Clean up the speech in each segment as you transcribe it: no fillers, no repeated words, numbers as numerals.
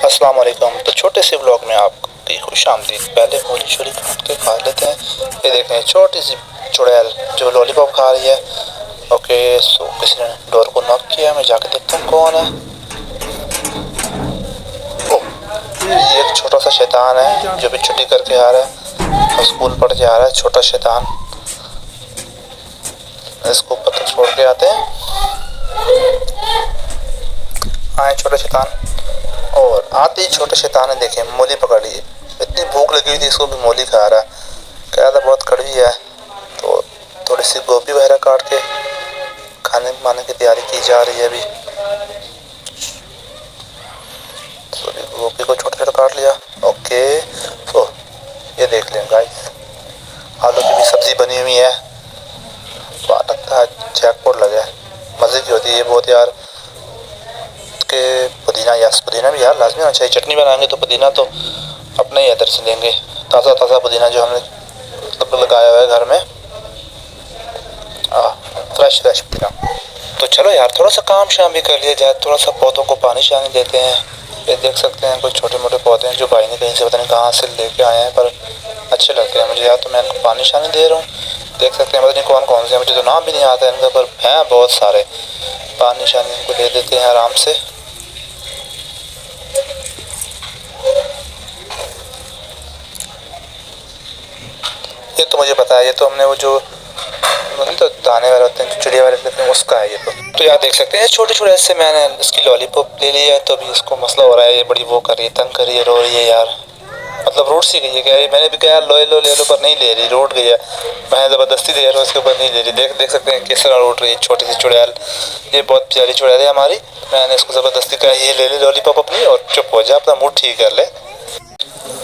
अस्सलाम वालेकुम। तो छोटे से ब्लॉग में आपकी खुश आमदीद। पहले मूली शूली काट के खा लेते हैं। ये देखें छोटी सी चुड़ैल जो लॉलीपॉप खा रही है। ओके, सो किसी ने डोर को नॉक किया, मैं जाके देखता हूँ कौन है। ओह, ये एक छोटा सा शैतान है जो भी छुट्टी करके आ रहा है और स्कूल पढ़ के आ रहा है। छोटा शैतान, इसको पत्थर छोड़ के आते हैं। आए छोटे शैतान। और आते ही छोटे शैतान ने देखे मूली पकड़ ली। इतनी भूख लगी हुई थी, इसको भी मूली खा रहा। कह रहा था बहुत कड़वी है, तो थोड़ी सी गोभी वगैरह काट के खाने बनाने की तैयारी की जा रही है अभी। तो गोभी को छोटा छोटा काट लिया। ओके, तो ये देख लें गाइस, आलू की भी सब्जी बनी हुई है। लगता है जैकपॉट लगा है, मज़े की होती है ये बहुत यार। के पुदीना, यस पुदीना भी यार लाजमी होना चाहिए। चटनी बनाएंगे तो पुदीना तो अपने ही इधर से लेंगे, ताज़ा ताज़ा पुदीना जो हमने मतलब लगाया हुआ है घर में। फ्रेश फ्रेश पुदीना। तो चलो यार, थोड़ा सा काम शाम भी कर लिया जाए, थोड़ा सा पौधों को पानी शानी देते हैं। ये देख सकते हैं कुछ छोटे मोटे पौधे हैं जो भाई ने कहीं से पता नहीं कहाँ से लेके आए हैं, पर अच्छे लगते हैं मुझे यार, तो मैं इनको पानी शानी दे रहा हूँ। देख सकते हैं पता नहीं कौन कौन से, मुझे तो नाम भी नहीं आता इनका, पर हैं बहुत सारे। पानी शानी इनको दे देते हैं आराम से। ये तो मुझे पता है, ये तो हमने वो जो तो दाने वाले होते हैं, चिड़िया वाले होते हैं, उसका है ये तो यार देख सकते हैं छोटे छोटे ऐसे मैंने इसकी लॉलीपॉप ले लिया है, तो अभी इसको मसला हो रहा है। ये बड़ी वो कर रही है, तंग कर रही है, रो रही है यार। मतलब रूट सी गई है क्या? मैंने भी कहा लो लो ले लो, पर नहीं ले रही, रूट गई है। मैं ज़बरदस्ती दे रहा हूँ उसके ऊपर, नहीं ले रही। देख सकते हैं किस तरह रूट रही है छोटी सी चुड़ैल। ये बहुत प्यारी चुड़ैल है हमारी। मैंने इसको ज़बरदस्ती कहा ये ले ले लॉलीपॉप अपनी और चुप हो जा, अपना मूड ठीक कर ले।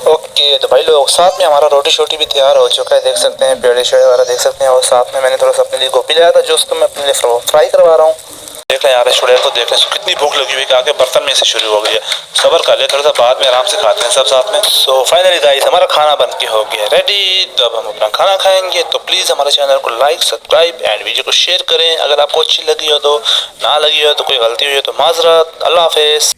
ओके, तो भाई लोग साथ में हमारा रोटी शोटी भी तैयार हो चुका है। देख सकते हैं पेड़े शेड़े वगैरह देख सकते हैं, और साथ में मैंने थोड़ा सा अपने लिए गोभी लाया था जो उसको मैं अपने लिए फ्राई करवा रहा हूँ। देख लें यार, चुड़ैल को देख लें कितनी भूख लगी हुई है, आके बर्तन में से शुरू हो गई है। सब्र कर ले, थोड़ा सा बाद में आराम से खाते हैं सब साथ में। सो फाइनली गाइस, हमारा खाना बन के हो गया रेडी। तो अब हम अपना खाना खाएंगे। तो प्लीज़ हमारे चैनल को लाइक सब्सक्राइब एंड वीडियो को शेयर करें। अगर आपको अच्छी लगी हो तो, ना लगी हो तो, कोई गलती हुई हो तो माजरत। अल्लाह हाफिज़।